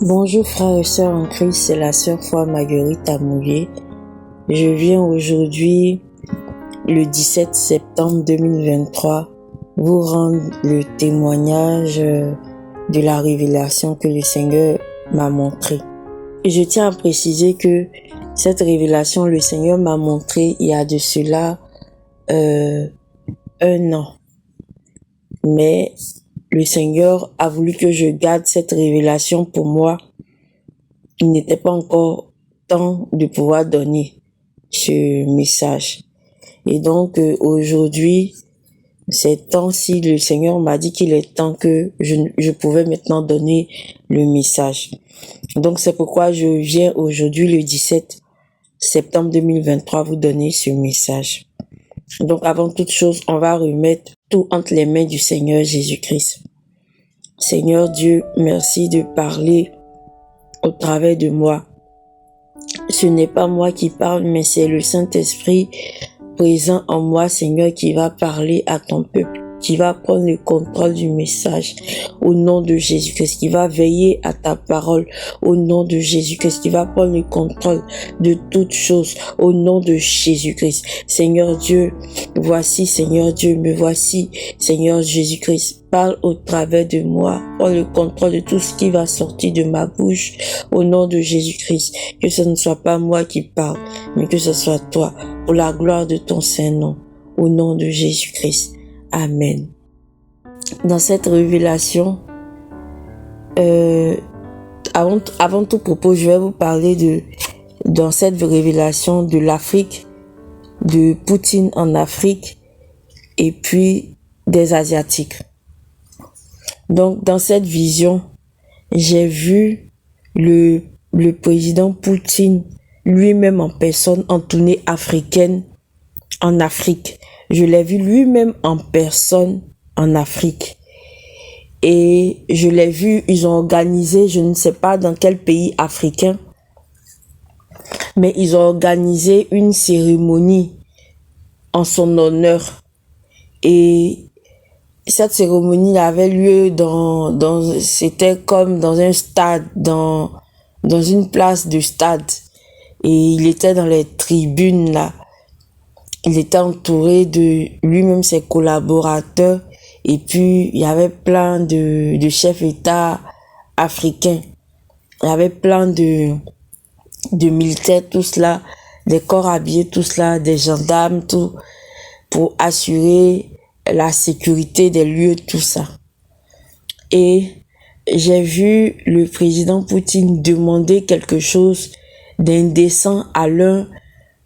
Bonjour frères et sœurs en Christ, c'est la sœur Foi Marguerite Amouillet. Je viens aujourd'hui, le 17 septembre 2023, vous rendre le témoignage de la révélation que le Seigneur m'a montrée. Et je tiens à préciser que cette révélation, le Seigneur m'a montrée il y a de cela 1 an. Mais le Seigneur a voulu que je garde cette révélation pour moi. Il n'était pas encore temps de pouvoir donner ce message. Et donc aujourd'hui, c'est temps-ci, le Seigneur m'a dit qu'il est temps que je pouvais maintenant donner le message. Donc c'est pourquoi je viens aujourd'hui, le 17 septembre 2023, vous donner ce message. Donc avant toute chose, on va remettre tout entre les mains du Seigneur Jésus-Christ. Seigneur Dieu, merci de parler au travers de moi. Ce n'est pas moi qui parle, mais c'est le Saint-Esprit présent en moi, Seigneur, qui va parler à ton peuple, qui va prendre le contrôle du message au nom de Jésus-Christ, qui va veiller à ta parole au nom de Jésus-Christ, qui va prendre le contrôle de toutes choses au nom de Jésus-Christ. Seigneur Dieu, voici, Seigneur Dieu, me voici, Seigneur Jésus-Christ. Parle au travers de moi, prends le contrôle de tout ce qui va sortir de ma bouche au nom de Jésus-Christ. Que ce ne soit pas moi qui parle, mais que ce soit toi, pour la gloire de ton Saint-Nom, au nom de Jésus-Christ. Amen. Dans cette révélation, avant tout propos, je vais vous parler dans cette révélation de l'Afrique, de Poutine en Afrique et puis des Asiatiques. Donc, dans cette vision, j'ai vu le président Poutine lui-même en personne en tournée africaine en Afrique. Je l'ai vu lui-même en personne en Afrique. Et je l'ai vu, ils ont organisé, je ne sais pas dans quel pays africain, mais ils ont organisé une cérémonie en son honneur. Et cette cérémonie avait lieu c'était comme dans un stade, dans une place de stade. Et il était dans les tribunes là. Il était entouré de lui-même, ses collaborateurs. Et puis, il y avait plein de chefs d'État africains. Il y avait plein de militaires, tout cela, des corps habillés, tout cela, des gendarmes, tout, pour assurer la sécurité des lieux, tout ça. Et j'ai vu le président Poutine demander quelque chose d'indécent à l'un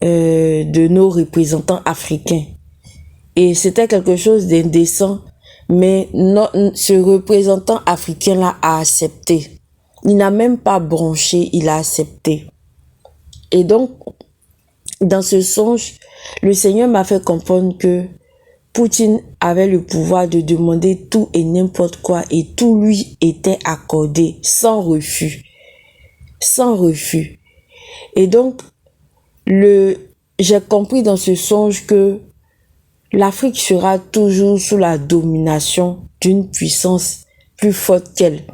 de nos représentants africains. Et c'était quelque chose d'indécent, mais ce représentant africain-là a accepté. Il n'a même pas bronché, il a accepté. Et donc, dans ce songe, le Seigneur m'a fait comprendre que Poutine avait le pouvoir de demander tout et n'importe quoi et tout lui était accordé sans refus. Sans refus. Et donc, j'ai compris dans ce songe que l'Afrique sera toujours sous la domination d'une puissance plus forte qu'elle.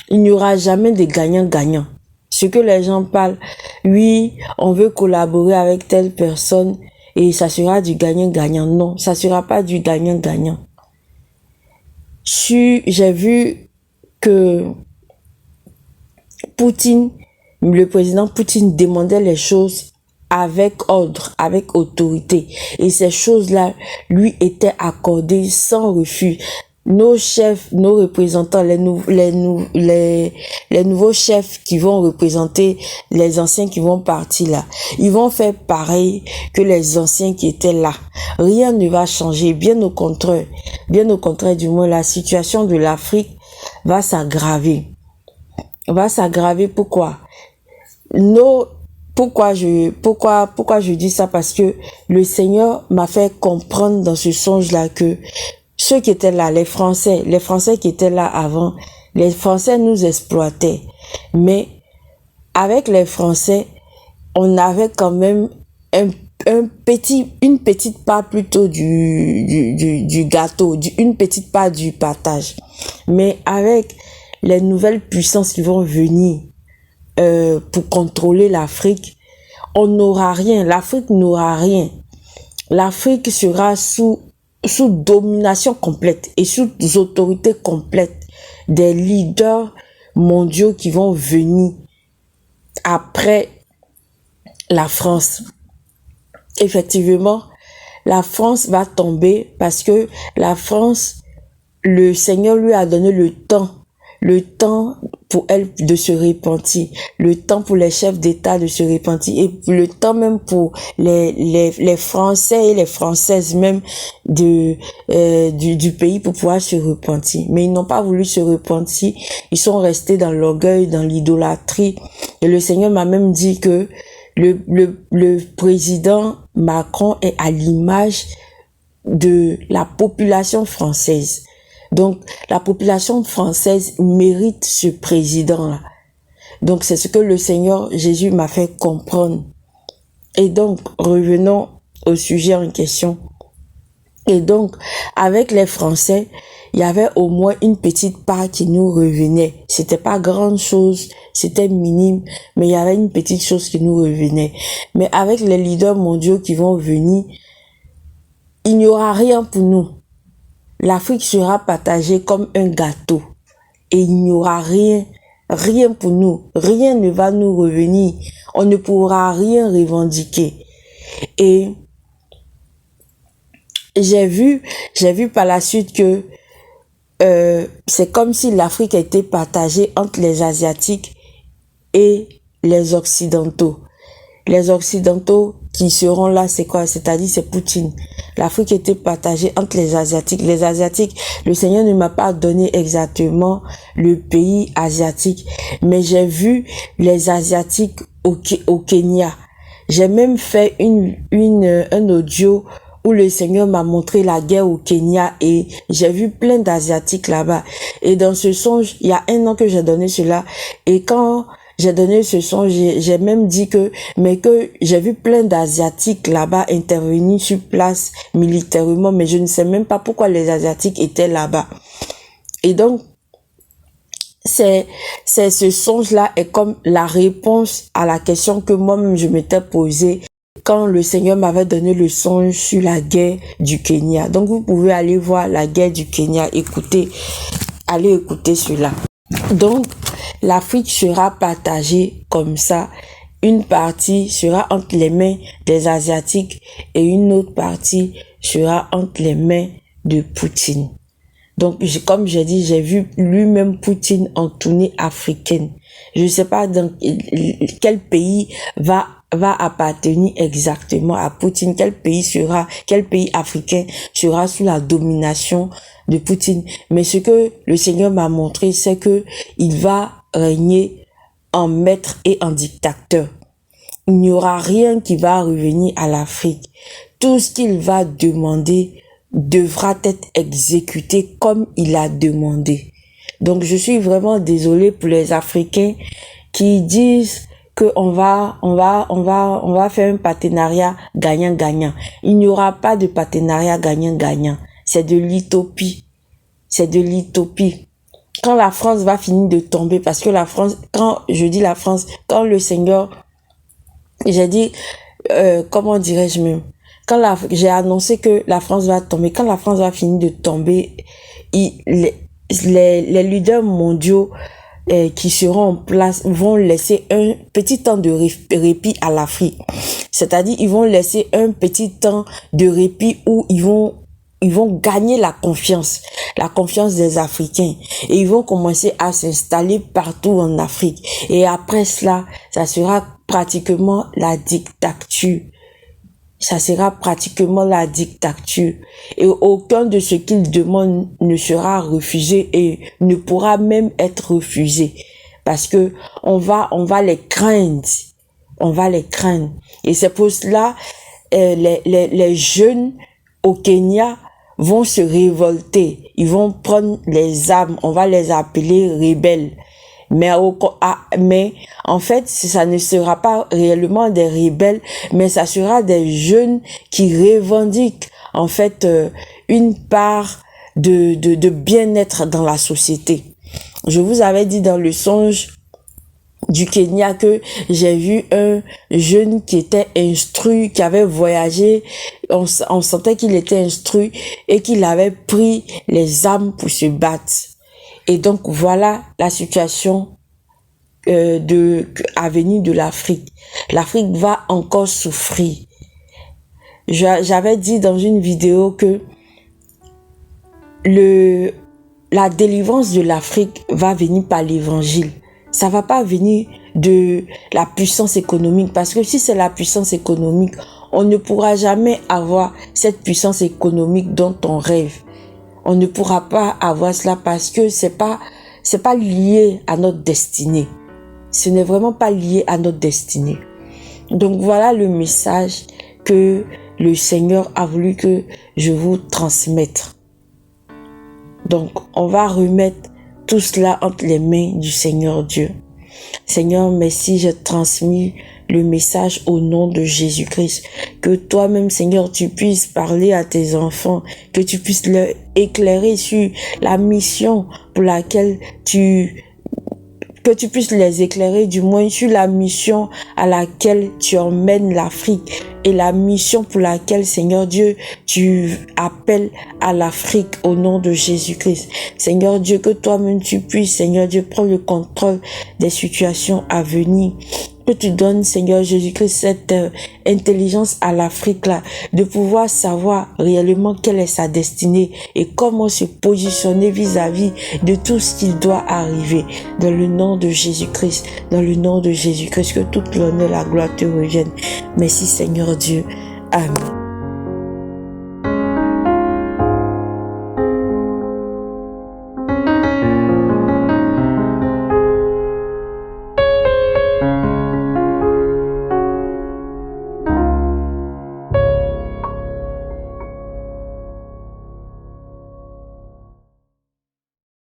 Il n'y aura jamais de gagnant-gagnant. Ce que les gens parlent, oui, on veut collaborer avec telle personne et ça sera du gagnant-gagnant. Non, ça sera pas du gagnant-gagnant. J'ai vu que le président Poutine demandait les choses avec ordre, avec autorité. Et ces choses-là lui étaient accordées sans refus. Nos chefs, nos représentants, les nouveaux chefs qui vont représenter les anciens qui vont partir là, ils vont faire pareil que les anciens qui étaient là. Rien ne va changer, bien au contraire du moins, la situation de l'Afrique va s'aggraver. Pourquoi? Pourquoi je dis ça? Parce que le Seigneur m'a fait comprendre dans ce songe-là que ceux qui étaient là, les Français qui étaient là avant, les Français nous exploitaient. Mais avec les Français, on avait quand même une petite part plutôt du gâteau, une petite part du partage. Mais avec les nouvelles puissances qui vont venir pour contrôler l'Afrique, on n'aura rien. L'Afrique n'aura rien. L'Afrique sera sous domination complète et sous autorité complète des leaders mondiaux qui vont venir après la France. Effectivement, la France va tomber parce que la France, le Seigneur lui a donné le temps pour elle de se repentir, le temps pour les chefs d'État de se repentir et le temps même pour les Français et les Françaises même du pays pour pouvoir se repentir. Mais ils n'ont pas voulu se repentir, ils sont restés dans l'orgueil, dans l'idolâtrie. Et le Seigneur m'a même dit que le président Macron est à l'image de la population française. Donc, la population française mérite ce président-là. Donc, c'est ce que le Seigneur Jésus m'a fait comprendre. Et donc, revenons au sujet en question. Et donc, avec les Français, il y avait au moins une petite part qui nous revenait. C'était pas grande chose, c'était minime, mais il y avait une petite chose qui nous revenait. Mais avec les leaders mondiaux qui vont venir, il n'y aura rien pour nous. L'Afrique sera partagée comme un gâteau et il n'y aura rien pour nous. Rien ne va nous revenir. On ne pourra rien revendiquer. Et j'ai vu par la suite que c'est comme si l'Afrique était partagée entre les Asiatiques et les Occidentaux. Les Occidentaux qui seront là, c'est quoi? C'est-à-dire, c'est Poutine. L'Afrique était partagée entre les Asiatiques. Les Asiatiques, le Seigneur ne m'a pas donné exactement le pays asiatique, mais j'ai vu les Asiatiques au Kenya. J'ai même fait un audio où le Seigneur m'a montré la guerre au Kenya et j'ai vu plein d'Asiatiques là-bas. Et dans ce songe, il y a 1 an que j'ai donné cela. Et quand j'ai donné ce songe, j'ai même dit que j'ai vu plein d'Asiatiques là-bas intervenir sur place militairement, mais je ne sais même pas pourquoi les Asiatiques étaient là-bas. Et donc, ce songe-là est comme la réponse à la question que moi-même je m'étais posée quand le Seigneur m'avait donné le songe sur la guerre du Kenya. Donc, vous pouvez aller voir la guerre du Kenya, allez écouter cela. Donc, l'Afrique sera partagée comme ça. Une partie sera entre les mains des Asiatiques et une autre partie sera entre les mains de Poutine. Donc, comme j'ai dit, j'ai vu lui-même Poutine en tournée africaine. Je ne sais pas dans quel pays va appartenir exactement à Poutine, quel pays africain sera sous la domination de Poutine. Mais ce que le Seigneur m'a montré, c'est que il va régner en maître et en dictateur. Il n'y aura rien qui va revenir à l'Afrique. Tout ce qu'il va demander devra être exécuté comme il a demandé. Donc, je suis vraiment désolée pour les Africains qui disent que on va faire un partenariat gagnant-gagnant. Il n'y aura pas de partenariat gagnant-gagnant. C'est de l'utopie. C'est de l'utopie. Quand la France va finir de tomber, parce que la France, quand je dis la France, quand le Seigneur, j'ai dit, comment dirais-je même, quand j'ai annoncé que la France va tomber, quand la France va finir de tomber, les leaders mondiaux qui seront en place vont laisser un petit temps de répit à l'Afrique. C'est-à-dire, ils vont laisser un petit temps de répit où ils vont gagner la confiance des Africains et ils vont commencer à s'installer partout en Afrique. Et après cela, ça sera pratiquement la dictature. Ça sera pratiquement la dictature. Et aucun de ce qu'ils demandent ne sera refusé et ne pourra même être refusé. Parce que on va les craindre. On va les craindre. Et c'est pour cela, les jeunes au Kenya vont se révolter. Ils vont prendre les armes. On va les appeler rebelles. Mais en fait, ça ne sera pas réellement des rebelles, mais ça sera des jeunes qui revendiquent en fait une part de bien-être dans la société. Je vous avais dit dans le songe du Kenya que j'ai vu un jeune qui était instruit, qui avait voyagé, on sentait qu'il était instruit et qu'il avait pris les armes pour se battre. Et donc voilà la situation à venir de l'Afrique. L'Afrique va encore souffrir. J'avais dit dans une vidéo que la délivrance de l'Afrique va venir par l'évangile. Ça va pas venir de la puissance économique, parce que si c'est la puissance économique, on ne pourra jamais avoir cette puissance économique dont on rêve. On ne pourra pas avoir cela parce que c'est pas lié à notre destinée. Ce n'est vraiment pas lié à notre destinée. Donc voilà le message que le Seigneur a voulu que je vous transmette. Donc on va remettre tout cela entre les mains du Seigneur Dieu. Seigneur, merci, j'ai transmis le message au nom de Jésus-Christ. Que toi-même, Seigneur, tu puisses parler à tes enfants, que tu puisses leur éclairer sur la mission pour laquelle que tu puisses les éclairer du moins sur la mission à laquelle tu emmènes l'Afrique et la mission pour laquelle, Seigneur Dieu, tu appelles à l'Afrique au nom de Jésus-Christ. Seigneur Dieu, que toi-même tu puisses, Seigneur Dieu, prendre le contrôle des situations à venir. Que tu donnes, Seigneur Jésus-Christ, cette intelligence à l'Afrique là, de pouvoir savoir réellement quelle est sa destinée et comment se positionner vis-à-vis de tout ce qui doit arriver. Dans le nom de Jésus-Christ, dans le nom de Jésus-Christ, que toute l'honneur, la gloire te revienne. Merci Seigneur Dieu. Amen.